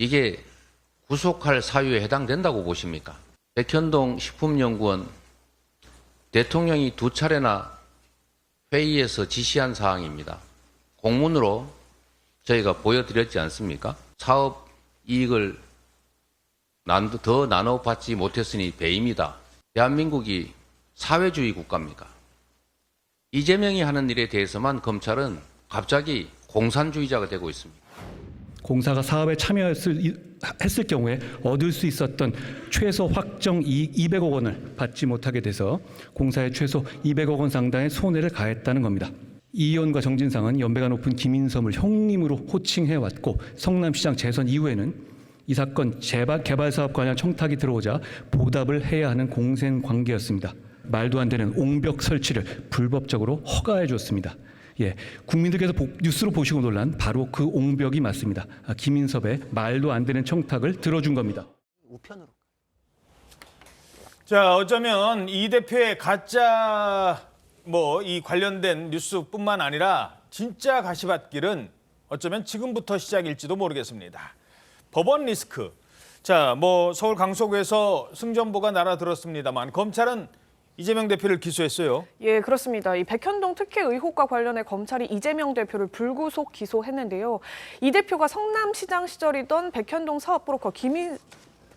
이게 구속할 사유에 해당된다고 보십니까? 백현동 식품연구원 대통령이 2차례나 회의에서 지시한 사항입니다. 공문으로 저희가 보여드렸지 않습니까? 사업 이익을 더 나눠받지 못했으니 배임이다. 대한민국이 사회주의 국가입니까? 이재명이 하는 일에 대해서만 검찰은 갑자기 공산주의자가 되고 있습니다. 공사가 사업에 참여했을 경우에 얻을 수 있었던 최소 확정 이익 200억 원을 받지 못하게 돼서 공사에 최소 200억 원 상당의 손해를 가했다는 겁니다. 이 의원과 정진상은 연배가 높은 김인섬을 형님으로 호칭해왔고 성남시장 재선 이후에는 이 사건 개발 사업 관련 청탁이 들어오자 보답을 해야 하는 공생관계였습니다. 말도 안 되는 옹벽 설치를 불법적으로 허가해줬습니다. 예, 국민들께서 뉴스로 보시고 놀란 바로 그 옹벽이 맞습니다. 김인섭의 말도 안 되는 청탁을 들어준 겁니다. 우편으로. 자, 어쩌면 이 대표의 가짜 이 관련된 뉴스뿐만 아니라 진짜 가시밭길은 어쩌면 지금부터 시작일지도 모르겠습니다. 법원 리스크. 자, 서울 강서구에서 승전보가 날아들었습니다만 검찰은 이재명 대표를 기소했어요. 예, 그렇습니다. 이 백현동 특혜 의혹과 관련해 검찰이 이재명 대표를 불구속 기소했는데요. 이 대표가 성남시장 시절이던 백현동 사업브로커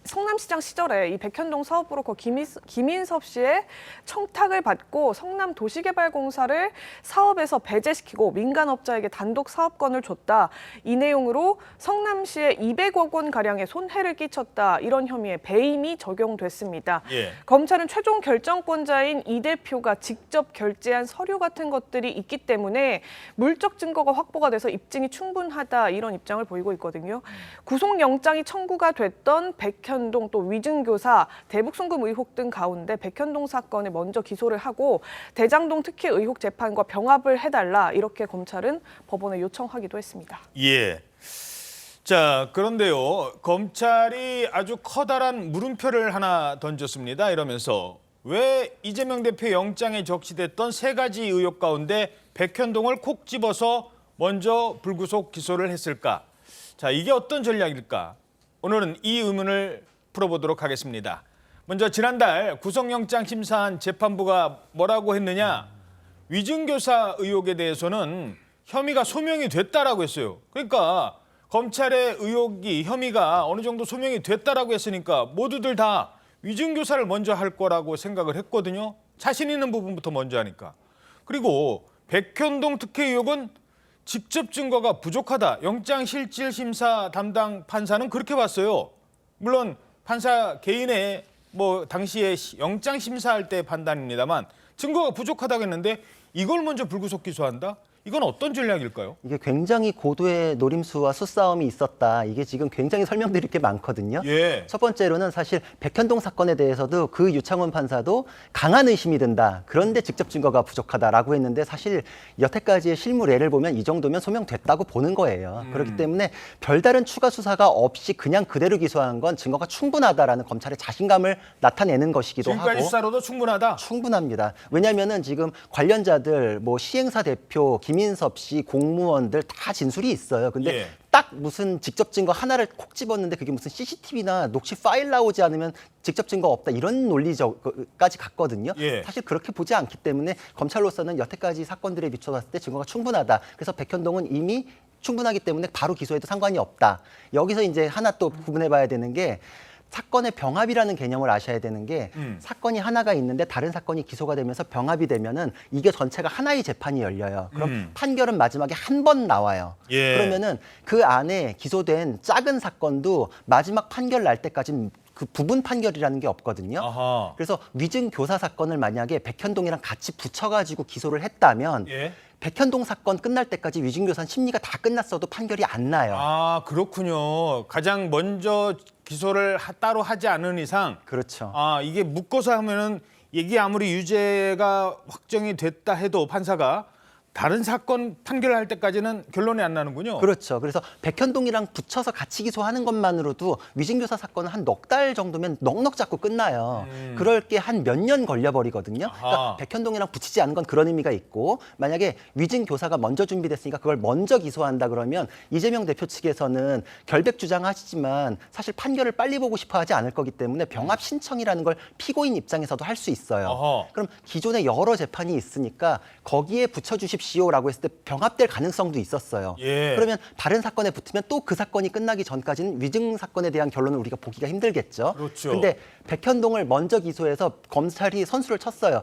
성남시장 시절에 이 백현동 사업브로커 김인섭 씨의 청탁을 받고 성남도시개발공사를 사업에서 배제시키고 민간업자에게 단독 사업권을 줬다. 이 내용으로 성남시에 200억 원 가량의 손해를 끼쳤다. 이런 혐의에 배임이 적용됐습니다. 예. 검찰은 최종 결정권자인 이 대표가 직접 결제한 서류 같은 것들이 있기 때문에 물적 증거가 확보가 돼서 입증이 충분하다. 이런 입장을 보이고 있거든요. 구속영장이 청구가 됐던 백현동 또 위증교사, 대북송금 의혹 등 가운데 백현동 사건에 먼저 기소를 하고 대장동 특혜 의혹 재판과 병합을 해달라 이렇게 검찰은 법원에 요청하기도 했습니다. 예. 자, 그런데요. 검찰이 아주 커다란 물음표를 하나 던졌습니다. 이러면서 왜 이재명 대표 영장에 적시됐던 3가지 의혹 가운데 백현동을 콕 집어서 먼저 불구속 기소를 했을까? 자, 이게 어떤 전략일까? 오늘은 이 의문을 풀어보도록 하겠습니다. 먼저 지난달 구속영장 심사한 재판부가 뭐라고 했느냐? 위증교사 의혹에 대해서는 혐의가 소명이 됐다라고 했어요. 그러니까 검찰의 혐의가 어느 정도 소명이 됐다라고 했으니까 모두들 다 위증교사를 먼저 할 거라고 생각을 했거든요. 자신 있는 부분부터 먼저 하니까. 그리고 백현동 특혜 의혹은 직접 증거가 부족하다. 영장실질심사 담당 판사는 그렇게 봤어요. 물론 판사 개인의 당시에 영장 심사할 때 판단입니다만 증거가 부족하다고 했는데 이걸 먼저 불구속 기소한다? 이건 어떤 전략일까요? 이게 굉장히 고도의 노림수와 수싸움이 있었다. 이게 지금 굉장히 설명드릴 게 많거든요. 예. 첫 번째로는 사실 백현동 사건에 대해서도 그 유창훈 판사도 강한 의심이 든다. 그런데 직접 증거가 부족하다라고 했는데 사실 여태까지의 실무례를 보면 이 정도면 소명됐다고 보는 거예요. 그렇기 때문에 별다른 추가 수사가 없이 그냥 그대로 기소한 건 증거가 충분하다라는 검찰의 자신감을 나타내는 것이기도 하고. 지금까지 수사로도 충분하다? 충분합니다. 왜냐하면은 지금 관련자들 시행사 대표 김인섭 씨, 공무원들 다 진술이 있어요. 근데 예. 딱 무슨 직접 증거 하나를 콕 집었는데 그게 무슨 CCTV나 녹취 파일 나오지 않으면 직접 증거 없다 이런 논리까지 갔거든요. 예. 사실 그렇게 보지 않기 때문에 검찰로서는 여태까지 사건들에 비춰봤을 때 증거가 충분하다. 그래서 백현동은 이미 충분하기 때문에 바로 기소해도 상관이 없다. 여기서 이제 하나 또 구분해봐야 되는 게 사건의 병합이라는 개념을 아셔야 되는 게 사건이 하나가 있는데 다른 사건이 기소가 되면서 병합이 되면은 이게 전체가 하나의 재판이 열려요. 그럼 판결은 마지막에 한 번 나와요. 예. 그러면은 그 안에 기소된 작은 사건도 마지막 판결 날 때까지는 그 부분 판결이라는 게 없거든요. 아하. 그래서 위증 교사 사건을 만약에 백현동이랑 같이 붙여가지고 기소를 했다면 예. 백현동 사건 끝날 때까지 위증교사 심리가 다 끝났어도 판결이 안 나요. 아, 그렇군요. 가장 먼저 기소를 따로 하지 않은 이상 그렇죠. 이게 묶어서 하면은 이게 아무리 유죄가 확정이 됐다 해도 판사가 다른 사건 판결할 때까지는 결론이 안 나는군요. 그렇죠. 그래서 백현동이랑 붙여서 같이 기소하는 것만으로도 위증교사 사건은 한 넉 달 정도면 넉넉 잡고 끝나요. 그럴 게 한 몇 년 걸려버리거든요. 아하. 그러니까 백현동이랑 붙이지 않은 건 그런 의미가 있고, 만약에 위증교사가 먼저 준비됐으니까 그걸 먼저 기소한다 그러면 이재명 대표 측에서는 결백 주장하시지만 사실 판결을 빨리 보고 싶어 하지 않을 거기 때문에 병합 신청이라는 걸 피고인 입장에서도 할 수 있어요. 아하. 그럼 기존에 여러 재판이 있으니까 거기에 붙여주십시오라고 했을 때 병합될 가능성도 있었어요. 예. 그러면 다른 사건에 붙으면 또 그 사건이 끝나기 전까지는 위증 사건에 대한 결론을 우리가 보기가 힘들겠죠. 그렇죠. 근데 백현동을 먼저 기소해서 검찰이 선수를 쳤어요.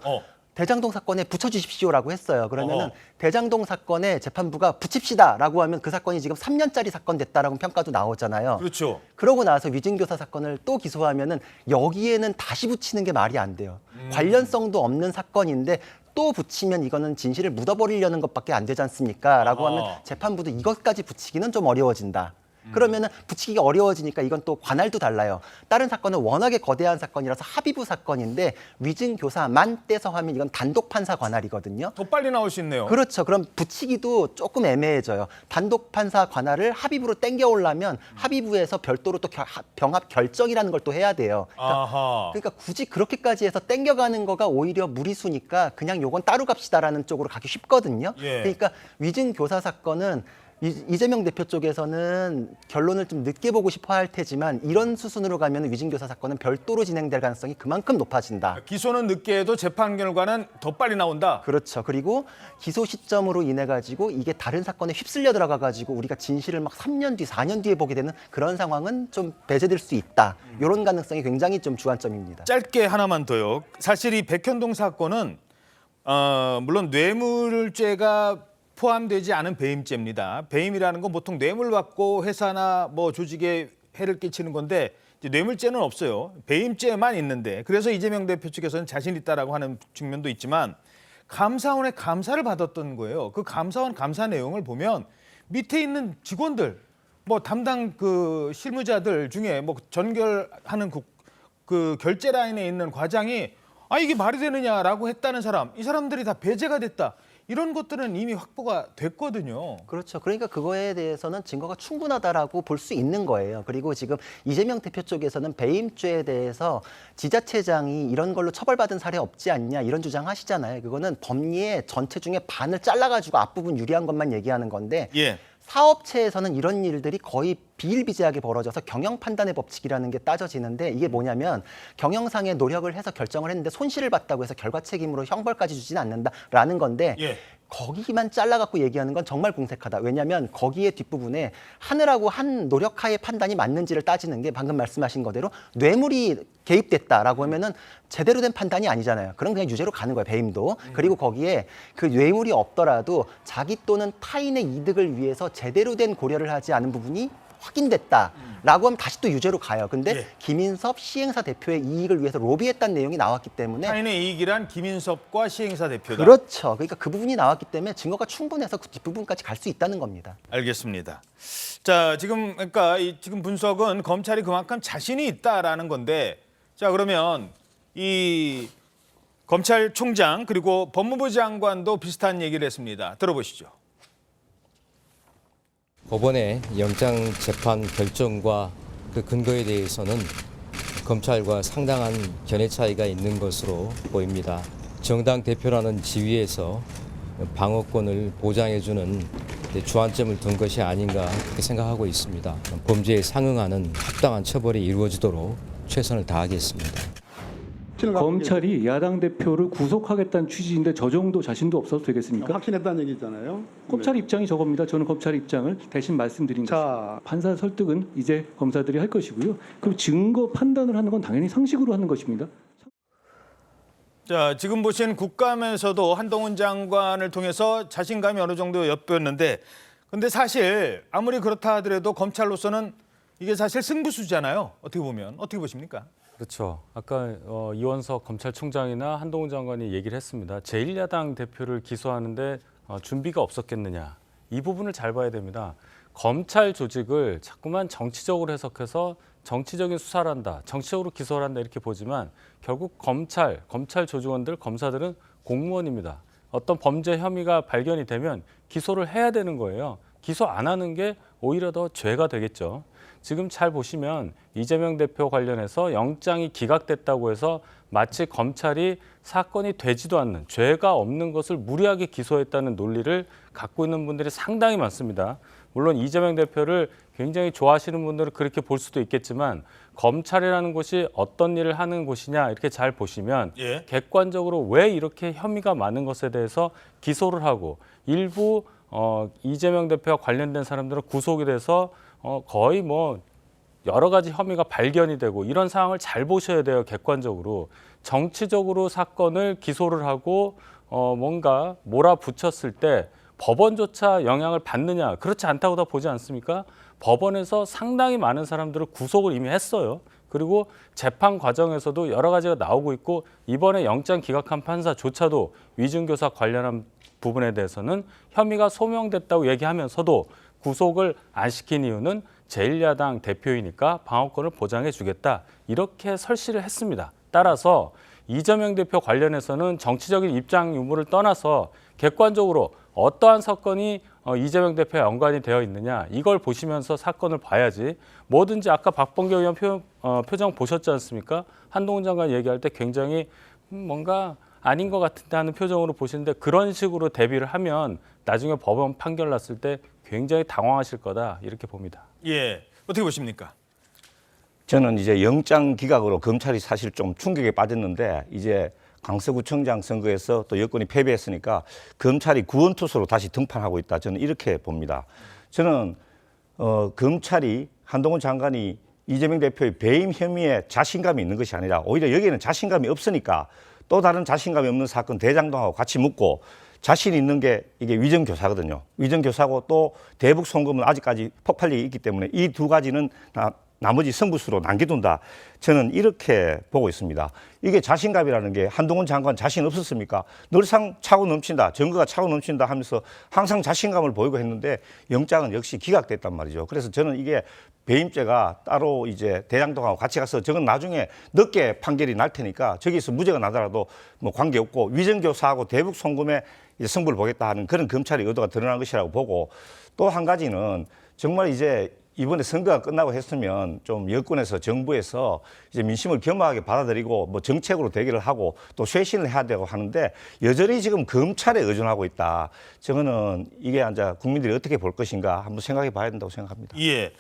대장동 사건에 붙여주십시오라고 했어요. 그러면은 어허. 대장동 사건에 재판부가 붙입시다라고 하면 그 사건이 지금 3년짜리 사건 됐다라고 평가도 나오잖아요. 그렇죠. 그러고 나서 위증교사 사건을 또 기소하면은 여기에는 다시 붙이는 게 말이 안 돼요. 관련성도 없는 사건인데 또 붙이면 이거는 진실을 묻어버리려는 것밖에 안 되지 않습니까? 라고 아하. 하면 재판부도 이것까지 붙이기는 좀 어려워진다. 그러면은 붙이기가 어려워지니까 이건 또 관할도 달라요. 다른 사건은 워낙에 거대한 사건이라서 합의부 사건인데 위증교사만 떼서 하면 이건 단독 판사 관할이거든요. 더 빨리 나올 수 있네요. 그렇죠. 그럼 붙이기도 조금 애매해져요. 단독 판사 관할을 합의부로 땡겨오려면 합의부에서 별도로 또 병합 결정이라는 걸 또 해야 돼요. 아하. 그러니까 굳이 그렇게까지 해서 땡겨가는 거가 오히려 무리수니까 그냥 요건 따로 갑시다라는 쪽으로 가기 쉽거든요. 예. 그러니까 위증교사 사건은 이재명 대표 쪽에서는 결론을 좀 늦게 보고 싶어 할 테지만 이런 수순으로 가면 위증교사 사건은 별도로 진행될 가능성이 그만큼 높아진다. 기소는 늦게 해도 재판 결과는 더 빨리 나온다. 그렇죠. 그리고 기소 시점으로 인해 가지고 이게 다른 사건에 휩쓸려 들어가 가지고 우리가 진실을 막 3년 뒤, 4년 뒤에 보게 되는 그런 상황은 좀 배제될 수 있다. 이런 가능성이 굉장히 좀 주안점입니다. 짧게 하나만 더요. 사실 이 백현동 사건은 물론 뇌물죄가 포함되지 않은 배임죄입니다. 배임이라는 건 보통 뇌물 받고 회사나 뭐 조직에 해를 끼치는 건데 이제 뇌물죄는 없어요. 배임죄만 있는데 그래서 이재명 대표 측에서는 자신 있다라고 하는 측면도 있지만 감사원의 감사를 받았던 거예요. 그 감사원 감사 내용을 보면 밑에 있는 직원들, 뭐 담당 그 실무자들 중에 뭐 전결하는 그 결제 라인에 있는 과장이 이게 말이 되느냐라고 했다는 사람, 이 사람들이 다 배제가 됐다. 이런 것들은 이미 확보가 됐거든요. 그렇죠. 그러니까 그거에 대해서는 증거가 충분하다라고 볼 수 있는 거예요. 그리고 지금 이재명 대표 쪽에서는 배임죄에 대해서 지자체장이 이런 걸로 처벌받은 사례 없지 않냐 이런 주장하시잖아요. 그거는 법리의 전체 중에 반을 잘라가지고 앞부분 유리한 것만 얘기하는 건데 예. 사업체에서는 이런 일들이 거의 비일비재하게 벌어져서 경영 판단의 법칙이라는 게 따져지는데 이게 뭐냐면 경영상의 노력을 해서 결정을 했는데 손실을 봤다고 해서 결과 책임으로 형벌까지 주지는 않는다라는 건데 예. 거기만 잘라갖고 얘기하는 건 정말 공색하다. 왜냐하면 거기에 뒷부분에 하느라고 한 노력하의 판단이 맞는지를 따지는 게 방금 말씀하신 거대로 뇌물이 개입됐다라고 하면은 제대로 된 판단이 아니잖아요. 그럼 그냥 유죄로 가는 거예요. 배임도. 그리고 거기에 그 뇌물이 없더라도 자기 또는 타인의 이득을 위해서 제대로 된 고려를 하지 않은 부분이 확인됐다라고 하면 다시 또 유죄로 가요. 근데 예. 김인섭 시행사 대표의 이익을 위해서 로비했다는 내용이 나왔기 때문에 타인의 이익이란 김인섭과 시행사 대표다. 그렇죠. 그러니까 그 부분이 나왔기 때문에 증거가 충분해서 그 뒷부분까지 갈 수 있다는 겁니다. 알겠습니다. 자, 지금 그러니까 지금 분석은 검찰이 그만큼 자신이 있다라는 건데, 자 그러면 이 검찰총장 그리고 법무부 장관도 비슷한 얘기를 했습니다. 들어보시죠. 법원의 영장 재판 결정과 그 근거에 대해서는 검찰과 상당한 견해 차이가 있는 것으로 보입니다. 정당 대표라는 지위에서 방어권을 보장해주는 주안점을 둔 것이 아닌가 그렇게 생각하고 있습니다. 범죄에 상응하는 합당한 처벌이 이루어지도록 최선을 다하겠습니다. 검찰이 야당 대표를 구속하겠다는 취지인데 저 정도 자신도 없어도 되겠습니까? 확신했다는 얘기잖아요. 검찰 네. 입장이 저겁니다. 저는 검찰 입장을 대신 말씀드린 자. 것입니다. 판사 설득은 이제 검사들이 할 것이고요. 그리고 증거 판단을 하는 건 당연히 상식으로 하는 것입니다. 자, 지금 보신 국감에서도 한동훈 장관을 통해서 자신감이 어느 정도 엿보였는데, 근데 사실 아무리 그렇다 하더라도 검찰로서는 이게 사실 승부수잖아요. 어떻게 보면 어떻게 보십니까? 그렇죠. 아까 이원석 검찰총장이나 한동훈 장관이 얘기를 했습니다. 제1야당 대표를 기소하는데 준비가 없었겠느냐. 이 부분을 잘 봐야 됩니다. 검찰 조직을 자꾸만 정치적으로 해석해서 정치적인 수사를 한다, 정치적으로 기소를 한다 이렇게 보지만 결국 검찰 조직원들, 검사들은 공무원입니다. 어떤 범죄 혐의가 발견이 되면 기소를 해야 되는 거예요. 기소 안 하는 게 오히려 더 죄가 되겠죠. 지금 잘 보시면 이재명 대표 관련해서 영장이 기각됐다고 해서 마치 검찰이 사건이 되지도 않는 죄가 없는 것을 무리하게 기소했다는 논리를 갖고 있는 분들이 상당히 많습니다. 물론 이재명 대표를 굉장히 좋아하시는 분들은 그렇게 볼 수도 있겠지만 검찰이라는 곳이 어떤 일을 하는 곳이냐 이렇게 잘 보시면 예. 객관적으로 왜 이렇게 혐의가 많은 것에 대해서 기소를 하고 일부 이재명 대표와 관련된 사람들은 구속이 돼서 거의 뭐 여러 가지 혐의가 발견이 되고 이런 상황을 잘 보셔야 돼요. 객관적으로. 정치적으로 사건을 기소를 하고 뭔가 몰아붙였을 때 법원조차 영향을 받느냐, 그렇지 않다고 다 보지 않습니까? 법원에서 상당히 많은 사람들을 구속을 이미 했어요. 그리고 재판 과정에서도 여러 가지가 나오고 있고 이번에 영장 기각한 판사조차도 위증교사 관련한 부분에 대해서는 혐의가 소명됐다고 얘기하면서도 구속을 안 시킨 이유는 제1야당 대표이니까 방어권을 보장해 주겠다. 이렇게 설시를 했습니다. 따라서 이재명 대표 관련해서는 정치적인 입장 유무를 떠나서 객관적으로 어떠한 사건이 이재명 대표와 연관이 되어 있느냐 이걸 보시면서 사건을 봐야지 뭐든지 아까 박범계 의원 표정 보셨지 않습니까? 한동훈 장관 얘기할 때 굉장히 뭔가 아닌 것 같은데 하는 표정으로 보시는데 그런 식으로 대비를 하면 나중에 법원 판결 났을 때 굉장히 당황하실 거다 이렇게 봅니다. 예, 어떻게 보십니까? 저는 이제 영장 기각으로 검찰이 사실 좀 충격에 빠졌는데 이제 강서구청장 선거에서 또 여권이 패배했으니까 검찰이 구원투수로 다시 등판하고 있다. 저는 이렇게 봅니다. 저는 검찰이 한동훈 장관이 이재명 대표의 배임 혐의에 자신감이 있는 것이 아니라 오히려 여기에는 자신감이 없으니까 또 다른 자신감이 없는 사건 대장동하고 같이 묶고 자신 있는 게 이게 위정교사거든요. 위정교사고 또 대북 송금은 아직까지 폭발력이 있기 때문에 이 두 가지는 나머지 승부수로 남겨둔다. 저는 이렇게 보고 있습니다. 이게 자신감이라는 게 한동훈 장관 자신 없었습니까? 늘상 차고 넘친다. 증거가 차고 넘친다 하면서 항상 자신감을 보이고 했는데 영장은 역시 기각됐단 말이죠. 그래서 저는 이게 배임죄가 따로 이제 대장동하고 같이 가서 저건 나중에 늦게 판결이 날 테니까 저기서 무죄가 나더라도 뭐 관계없고 위정교사하고 대북 송금에 이제 승부를 보겠다 하는 그런 검찰의 의도가 드러난 것이라고 보고 또 한 가지는 정말 이제 이번에 선거가 끝나고 했으면 좀 여권에서 정부에서 이제 민심을 겸허하게 받아들이고 뭐 정책으로 대결을 하고 또 쇄신을 해야 되고 하는데 여전히 지금 검찰에 의존하고 있다. 저거는 이게 이제 국민들이 어떻게 볼 것인가 한번 생각해 봐야 된다고 생각합니다. 예.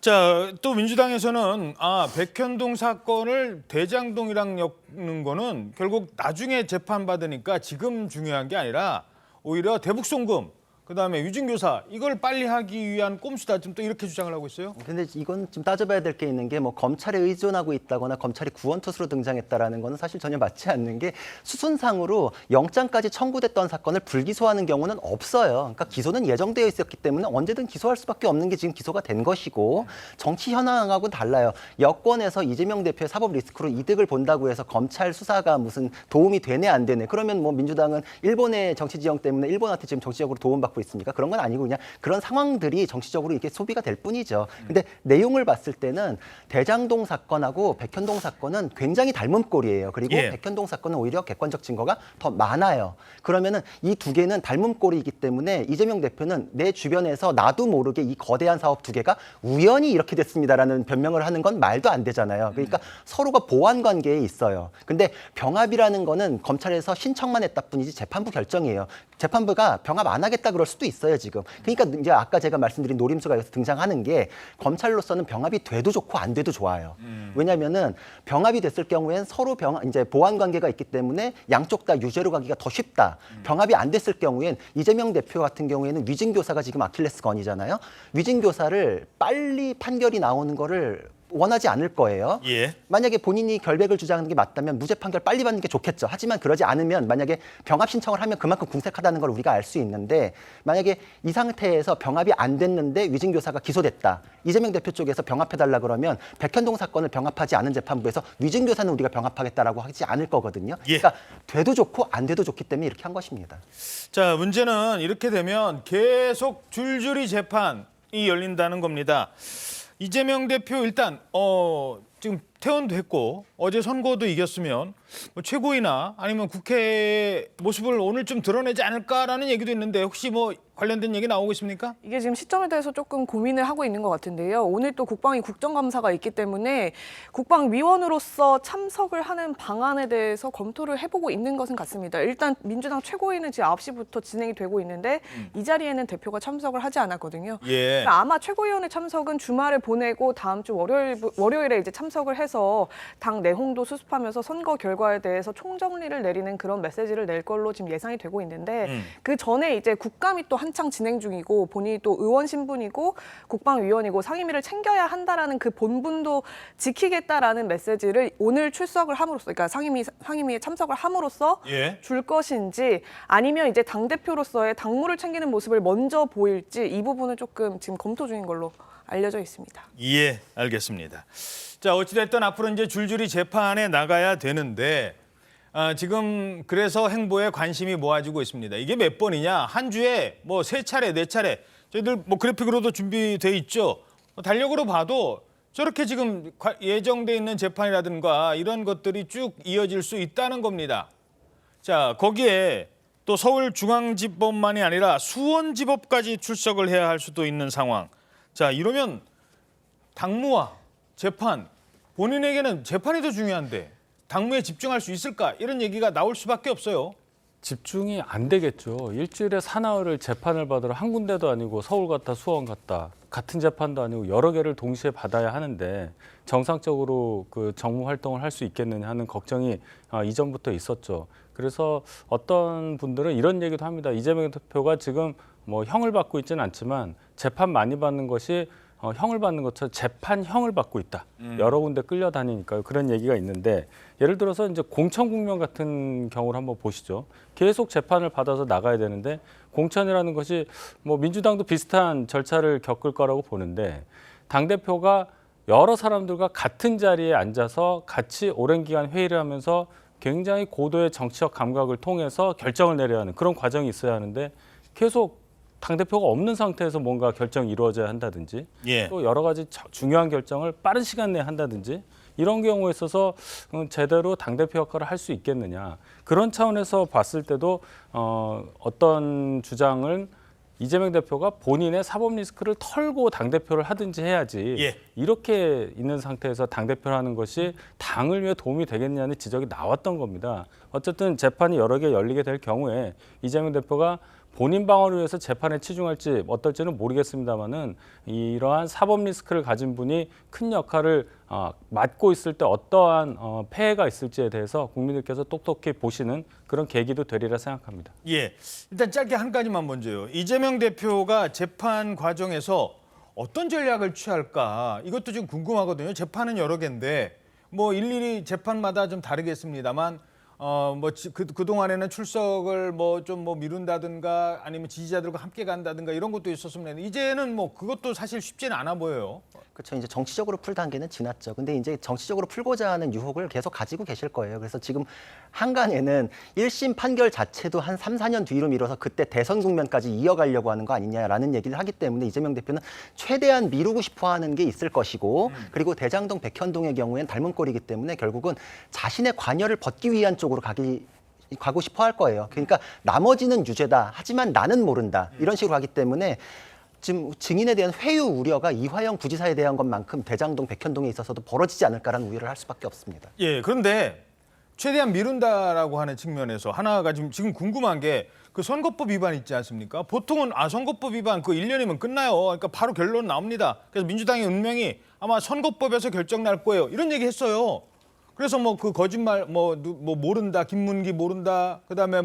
자, 또 민주당에서는 백현동 사건을 대장동이랑 엮는 거는 결국 나중에 재판받으니까 지금 중요한 게 아니라 오히려 대북 송금 그다음에 위증교사 이걸 빨리 하기 위한 꼼수다. 지금 또 이렇게 주장을 하고 있어요. 근데 이건 좀 따져봐야 될 게 있는 게 뭐 검찰에 의존하고 있다거나 검찰이 구원투수로 등장했다라는 거는 사실 전혀 맞지 않는 게 수순상으로 영장까지 청구됐던 사건을 불기소하는 경우는 없어요. 그러니까 기소는 예정되어 있었기 때문에 언제든 기소할 수밖에 없는 게 지금 기소가 된 것이고 정치 현황하고는 달라요. 여권에서 이재명 대표의 사법 리스크로 이득을 본다고 해서 검찰 수사가 무슨 도움이 되네 안 되네. 그러면 뭐 민주당은 일본의 정치 지형 때문에 일본한테 지금 정치적으로 도움받고 있습니까? 그런 건 아니고 그냥 그런 상황들이 정치적으로 이렇게 소비가 될 뿐이죠. 근데 내용을 봤을 때는 대장동 사건하고 백현동 사건은 굉장히 닮은 꼴이에요. 그리고 예. 백현동 사건은 오히려 객관적 증거가 더 많아요. 그러면은 이 두 개는 닮은 꼴이기 때문에 이재명 대표는 내 주변에서 나도 모르게 이 거대한 사업 두 개가 우연히 이렇게 됐습니다라는 변명을 하는 건 말도 안 되잖아요. 그러니까 서로가 보완 관계에 있어요. 근데 병합이라는 거는 검찰에서 신청만 했다 뿐이지 재판부 결정이에요. 재판부가 병합 안 하겠다 그럴 수도 있어요, 지금. 그러니까 이제 아까 제가 말씀드린 노림수가 여기서 등장하는 게 검찰로서는 병합이 돼도 좋고 안 돼도 좋아요. 왜냐면은 병합이 됐을 경우엔 서로 이제 보완 관계가 있기 때문에 양쪽 다 유죄로 가기가 더 쉽다. 병합이 안 됐을 경우엔 이재명 대표 같은 경우에는 위증교사가 지금 아킬레스건이잖아요. 위증교사를 빨리 판결이 나오는 거를 원하지 않을 거예요. 예. 만약에 본인이 결백을 주장하는 게 맞다면 무죄 판결 빨리 받는 게 좋겠죠. 하지만 그러지 않으면 만약에 병합 신청을 하면 그만큼 궁색하다는 걸 우리가 알 수 있는데 만약에 이 상태에서 병합이 안 됐는데 위증교사가 기소됐다. 이재명 대표 쪽에서 병합해달라 그러면 백현동 사건을 병합하지 않은 재판부에서 위증교사는 우리가 병합하겠다라고 하지 않을 거거든요. 예. 그러니까 돼도 좋고 안 돼도 좋기 때문에 이렇게 한 것입니다. 자, 문제는 이렇게 되면 계속 줄줄이 재판이 열린다는 겁니다. 이재명 대표 일단 지금 퇴원도 했고 어제 선거도 이겼으면 뭐 최고위나 아니면 국회 모습을 오늘 좀 드러내지 않을까라는 얘기도 있는데 혹시 뭐 관련된 얘기 나오고 있습니까? 이게 지금 시점에 대해서 조금 고민을 하고 있는 것 같은데요. 오늘 또 국방위 국정감사가 있기 때문에 국방위원으로서 참석을 하는 방안에 대해서 검토를 해보고 있는 것은 같습니다. 일단 민주당 최고위는 지금 9시부터 진행이 되고 있는데 이 자리에는 대표가 참석을 하지 않았거든요. 예. 그러니까 아마 최고위원의 참석은 주말에 보내고 다음 주 월요일에 이제 참석을 해서 당 내홍도 수습하면서 선거 결과에 대해서 총정리를 내리는 그런 메시지를 낼 걸로 지금 예상이 되고 있는데 그 전에 이제 국감이 또 한창 진행 중이고 본인이 또 의원 신분이고 국방위원이고 상임위를 챙겨야 한다라는 그 본분도 지키겠다라는 메시지를 오늘 출석을 함으로써, 그러니까 상임위에 참석을 함으로써 예. 줄 것인지 아니면 이제 당대표로서의 당무를 챙기는 모습을 먼저 보일지 이 부분은 조금 지금 검토 중인 걸로 알려져 있습니다. 예, 알겠습니다. 자, 어찌됐든 앞으로 이제 줄줄이 재판에 나가야 되는데 지금 그래서 행보에 관심이 모아지고 있습니다. 이게 몇 번이냐? 한 주에 뭐 3차례, 4차례 저희들 뭐 그래픽으로도 준비돼 있죠. 달력으로 봐도 저렇게 지금 예정돼 있는 재판이라든가 이런 것들이 쭉 이어질 수 있다는 겁니다. 자, 거기에 또 서울중앙지법만이 아니라 수원지법까지 출석을 해야 할 수도 있는 상황. 자, 이러면 당무와 재판, 본인에게는 재판이 더 중요한데 당무에 집중할 수 있을까? 이런 얘기가 나올 수밖에 없어요. 집중이 안 되겠죠. 일주일에 사나흘을 재판을 받으러 한 군데도 아니고 서울 갔다 수원 갔다 같은 재판도 아니고 여러 개를 동시에 받아야 하는데 정상적으로 그 정무 활동을 할 수 있겠느냐 하는 걱정이 이전부터 있었죠. 그래서 어떤 분들은 이런 얘기도 합니다. 이재명 대표가 지금 뭐 형을 받고 있지는 않지만 재판 많이 받는 것이 형을 받는 것처럼 재판형을 받고 있다. 여러 군데 끌려다니니까요. 그런 얘기가 있는데 예를 들어서 이제 공천국면 같은 경우를 한번 보시죠. 계속 재판을 받아서 나가야 되는데 공천이라는 것이 뭐 민주당도 비슷한 절차를 겪을 거라고 보는데 당대표가 여러 사람들과 같은 자리에 앉아서 같이 오랜 기간 회의를 하면서 굉장히 고도의 정치적 감각을 통해서 결정을 내려야 하는 그런 과정이 있어야 하는데 계속 당대표가 없는 상태에서 뭔가 결정이 이루어져야 한다든지 예. 또 여러 가지 중요한 결정을 빠른 시간 내에 한다든지 이런 경우에 있어서 제대로 당대표 역할을 할 수 있겠느냐. 그런 차원에서 봤을 때도 어떤 주장은 이재명 대표가 본인의 사법 리스크를 털고 당대표를 하든지 해야지 예. 이렇게 있는 상태에서 당대표를 하는 것이 당을 위해 도움이 되겠냐는 지적이 나왔던 겁니다. 어쨌든 재판이 여러 개 열리게 될 경우에 이재명 대표가 본인 방어를 위해서 재판에 치중할지 어떨지는 모르겠습니다만은 이러한 사법 리스크를 가진 분이 큰 역할을 맡고 있을 때 어떠한 폐해가 있을지에 대해서 국민들께서 똑똑히 보시는 그런 계기도 되리라 생각합니다. 예, 일단 짧게 한 가지만 먼저요. 이재명 대표가 재판 과정에서 어떤 전략을 취할까 이것도 좀 궁금하거든요. 재판은 여러 개인데 뭐 일일이 재판마다 좀 다르겠습니다만 뭐 그 동안에는 출석을 뭐 좀 뭐 미룬다든가 아니면 지지자들과 함께 간다든가 이런 것도 있었으면 이제는 뭐 그것도 사실 쉽지는 않아 보여요. 그렇죠. 이제 정치적으로 풀 단계는 지났죠. 근데 이제 정치적으로 풀고자 하는 유혹을 계속 가지고 계실 거예요. 그래서 지금 한간에는 1심 판결 자체도 한 3, 4년 뒤로 미뤄서 그때 대선 국면까지 이어가려고 하는 거 아니냐라는 얘기를 하기 때문에 이재명 대표는 최대한 미루고 싶어 하는 게 있을 것이고 그리고 대장동 백현동의 경우에는 닮은 꼴이기 때문에 결국은 자신의 관여를 벗기 위한 쪽으로 가고 싶어 할 거예요. 그러니까 나머지는 유죄다. 하지만 나는 모른다. 이런 식으로 하기 때문에 지금 증인에 대한 회유 우려가 이화영 부지사에 대한 것만큼 대장동 백현동에 있어서도 벌어지지 않을까라는 우려를 할 수밖에 없습니다. 예, 그런데 최대한 미룬다라고 하는 측면에서 하나가 지금 궁금한 게 그 선거법 위반 있지 않습니까? 보통은 선거법 위반 그 1년이면 끝나요. 그러니까 바로 결론 나옵니다. 그래서 민주당의 운명이 아마 선거법에서 결정 날 거예요. 이런 얘기 했어요. 그래서 뭐 그 거짓말 뭐 모른다 김문기 모른다 그다음에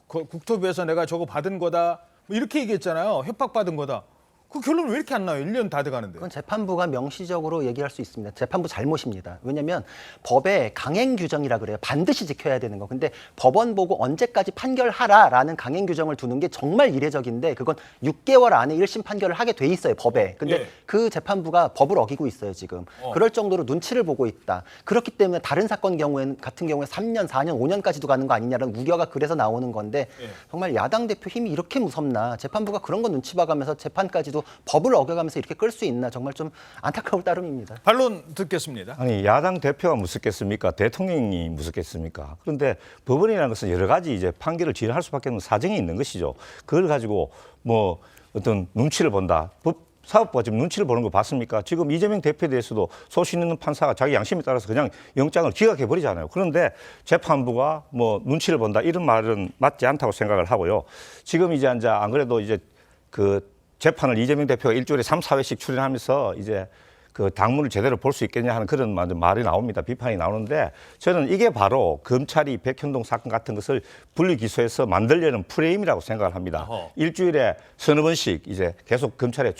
국토부에서 내가 저거 받은 거다 뭐 이렇게 얘기했잖아요. 협박받은 거다. 그 결론 왜 이렇게 안 나요? 1년 다 돼가는데. 그건 재판부가 명시적으로 얘기할 수 있습니다. 재판부 잘못입니다. 왜냐하면 법에 강행 규정이라 그래요. 반드시 지켜야 되는 거. 근데 법원 보고 언제까지 판결하라라는 강행 규정을 두는 게 정말 이례적인데 그건 6개월 안에 1심 판결을 하게 돼 있어요. 법에. 근데 예. 그 재판부가 법을 어기고 있어요. 지금. 그럴 정도로 눈치를 보고 있다. 그렇기 때문에 다른 사건 같은 경우에 3년, 4년, 5년까지도 가는 거 아니냐라는 우려가 그래서 나오는 건데 정말 야당 대표 힘이 이렇게 무섭나. 재판부가 그런 거 눈치 봐가면서 재판까지도 법을 어겨가면서 이렇게 끌 수 있나 정말 좀 안타까울 따름입니다. 반론 듣겠습니다. 아니 야당 대표가 무섭겠습니까? 대통령이 무섭겠습니까? 그런데 법원이라는 것은 여러 가지 이제 판결을 진행할 수밖에 없는 사정이 있는 것이죠. 그걸 가지고 뭐 어떤 눈치를 본다. 사법부가 지금 눈치를 보는 거 봤습니까? 지금 이재명 대표에 대해서도 소신 있는 판사가 자기 양심에 따라서 그냥 영장을 기각해 버리잖아요. 그런데 재판부가 뭐 눈치를 본다 이런 말은 맞지 않다고 생각을 하고요. 지금 이제 안 그래도 이제 그 재판을 이재명 대표가 일주일에 3, 4회씩 출연하면서 이제 그 당문을 제대로 볼 수 있겠냐 하는 그런 말이 나옵니다. 비판이 나오는데 저는 이게 바로 검찰이 백현동 사건 같은 것을 분리 기소해서 만들려는 프레임이라고 생각을 합니다. 일주일에 서너 번씩 이제 계속 검찰에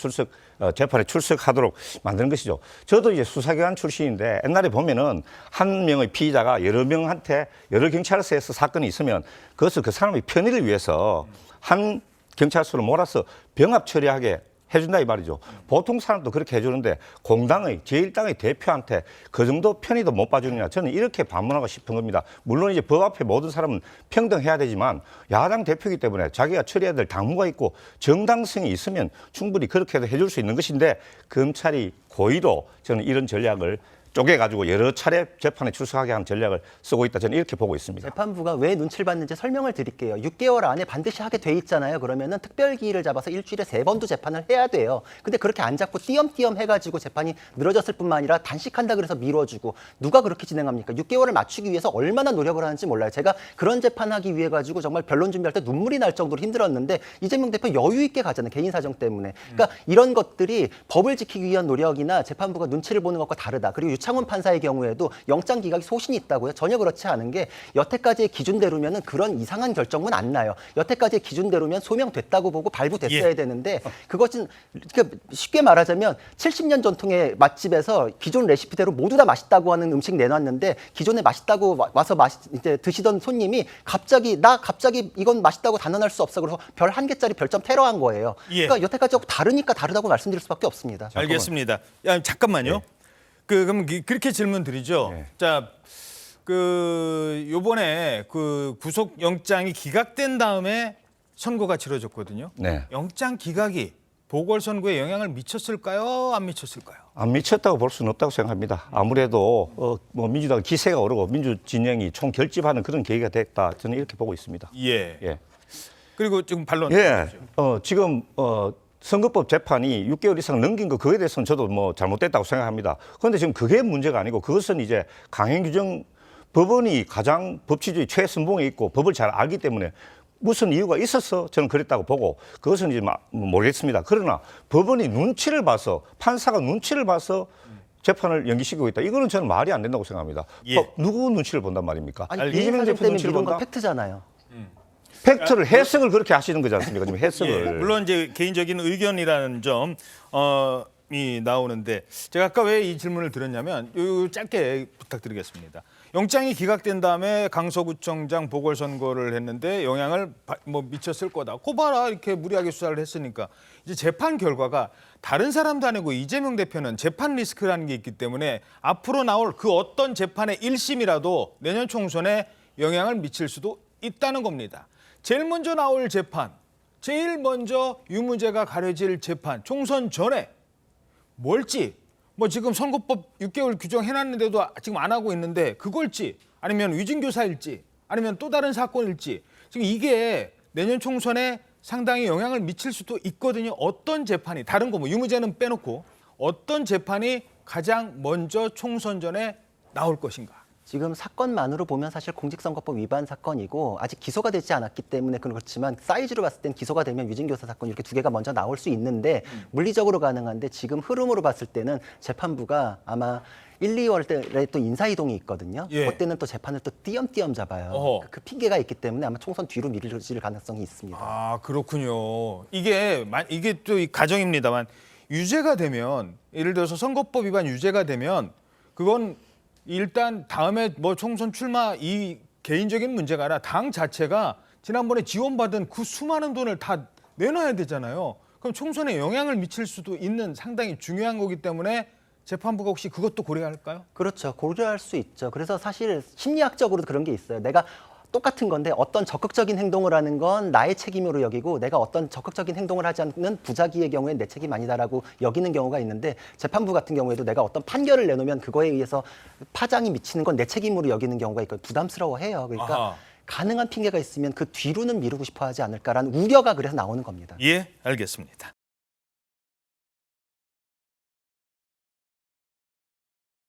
재판에 출석하도록 만드는 것이죠. 저도 이제 수사기관 출신인데 옛날에 보면은 한 명의 피의자가 여러 명한테 여러 경찰서에서 사건이 있으면 그것을 그 사람의 편의를 위해서 한 경찰서로 몰아서 병합 처리하게 해준다 이 말이죠. 보통 사람도 그렇게 해주는데 공당의 제1당의 대표한테 그 정도 편의도 못 봐주느냐 저는 이렇게 반문하고 싶은 겁니다. 물론 이제 법 앞에 모든 사람은 평등해야 되지만 야당 대표이기 때문에 자기가 처리해야 될 당무가 있고 정당성이 있으면 충분히 그렇게도 해줄 수 있는 것인데 검찰이 고의로 저는 이런 전략을 쪼개가지고 여러 차례 재판에 출석하게 하는 전략을 쓰고 있다. 저는 이렇게 보고 있습니다. 재판부가 왜 눈치를 봤는지 설명을 드릴게요. 6개월 안에 반드시 하게 돼 있잖아요. 그러면은 특별기일을 잡아서 일주일에 3번도 재판을 해야 돼요. 근데 그렇게 안 잡고 띄엄띄엄 해가지고 재판이 늘어졌을 뿐만 아니라 단식한다 그래서 미뤄주고 누가 그렇게 진행합니까? 6개월을 맞추기 위해서 얼마나 노력을 하는지 몰라요. 제가 그런 재판하기 위해 가지고 정말 변론 준비할 때 눈물이 날 정도로 힘들었는데 이재명 대표 여유 있게 가잖아요. 개인 사정 때문에. 그러니까 이런 것들이 법을 지키기 위한 노력이나 재판부가 눈치를 보는 것과 다르다. 그리고 유창훈 판사의 경우에도 영장 기각이 소신이 있다고요? 전혀 그렇지 않은 게 여태까지의 기준대로면은 그런 이상한 결정은 안 나요. 여태까지의 기준대로면 소명됐다고 보고 발부됐어야 되는데 그것은 그러니까 쉽게 말하자면 70년 전통의 맛집에서 기존 레시피대로 모두 다 맛있다고 하는 음식 내놨는데 기존에 맛있다고 와서 이제 드시던 손님이 갑자기 이건 맛있다고 단언할 수 없어 그래서 별 1개짜리 별점 테러한 거예요. 그러니까 여태까지하고 다르니까 다르다고 말씀드릴 수밖에 없습니다. 알겠습니다. 야, 잠깐만요. 그럼 그렇게 질문 드리죠. 자, 요번에 그 구속 영장이 기각된 다음에 선고가 치러졌거든요. 네. 영장 기각이 보궐선거에 영향을 미쳤을까요? 안 미쳤을까요? 안 미쳤다고 볼 수는 없다고 생각합니다. 아무래도 뭐 민주당 기세가 오르고 민주진영이 총결집하는 그런 계기가 됐다. 저는 이렇게 보고 있습니다. 예. 그리고 지금 반론. 지금 선거법 재판이 6개월 이상 넘긴 거 그거에 대해서는 저도 뭐 잘못됐다고 생각합니다. 그런데 지금 그게 문제가 아니고 그것은 이제 강행 규정 법원이 가장 법치주의 최선봉에 있고 법을 잘 알기 때문에 무슨 이유가 있어서 저는 그랬다고 보고 그것은 이제 모르겠습니다. 그러나 법원이 눈치를 봐서 판사가 눈치를 봐서 재판을 연기시키고 있다. 이거는 저는 말이 안 된다고 생각합니다. 누구 눈치를 본단 말입니까? 아니, 이재명 대표 눈치를 본다? 건 팩트잖아요. 팩트를 해석을 그렇게 하시는 거지 않습니까? 지금 해석을. 물론 이제 개인적인 의견이라는 점이 나오는데 제가 아까 왜 이 질문을 드렸냐면 짧게 부탁드리겠습니다. 영장이 기각된 다음에 강서구청장 보궐선거를 했는데 영향을 미쳤을 거다. 고 봐라 이렇게 무리하게 수사를 했으니까 이제 재판 결과가 다른 사람도 아니고 이재명 대표는 재판 리스크라는 게 있기 때문에 앞으로 나올 그 어떤 재판의 1심이라도 내년 총선에 영향을 미칠 수도 있다는 겁니다. 제일 먼저 나올 재판, 제일 먼저 유무죄가 가려질 재판, 총선 전에 뭘지, 뭐 지금 선거법 6개월 규정해놨는데도 지금 안 하고 있는데 그걸지, 아니면 위증교사일지, 아니면 또 다른 사건일지, 지금 이게 내년 총선에 상당히 영향을 미칠 수도 있거든요. 어떤 재판이, 다른 거 뭐 유무죄는 빼놓고 어떤 재판이 가장 먼저 총선 전에 나올 것인가? 지금 사건만으로 보면 사실 공직선거법 위반 사건이고 아직 기소가 되지 않았기 때문에 그렇지만 사이즈로 봤을 땐 기소가 되면 위증교사 사건 이렇게 2개가 먼저 나올 수 있는데 물리적으로 가능한데 지금 흐름으로 봤을 때는 재판부가 아마 1, 2월 때에 또 인사이동이 있거든요. 그때는 또 재판을 또 띄엄띄엄 잡아요. 그 핑계가 있기 때문에 아마 총선 뒤로 미뤄질 가능성이 있습니다. 아, 그렇군요. 이게 또 이 가정입니다만 유죄가 되면 예를 들어서 선거법 위반 유죄가 되면 그건 일단 다음에 뭐 총선 출마 이 개인적인 문제가 아니라 당 자체가 지난번에 지원받은 그 수많은 돈을 다 내놔야 되잖아요. 그럼 총선에 영향을 미칠 수도 있는 상당히 중요한 거기 때문에 재판부가 혹시 그것도 고려할까요? 그렇죠. 고려할 수 있죠. 그래서 사실 심리학적으로도 그런 게 있어요. 내가 똑같은 건데 어떤 적극적인 행동을 하는 건 나의 책임으로 여기고 내가 어떤 적극적인 행동을 하지 않는 부작위의 경우엔 내 책임 아니다라고 여기는 경우가 있는데 재판부 같은 경우에도 내가 어떤 판결을 내놓으면 그거에 의해서 파장이 미치는 건 내 책임으로 여기는 경우가 있고 부담스러워해요. 그러니까 아하. 가능한 핑계가 있으면 그 뒤로는 미루고 싶어 하지 않을까라는 우려가 그래서 나오는 겁니다. 예, 알겠습니다.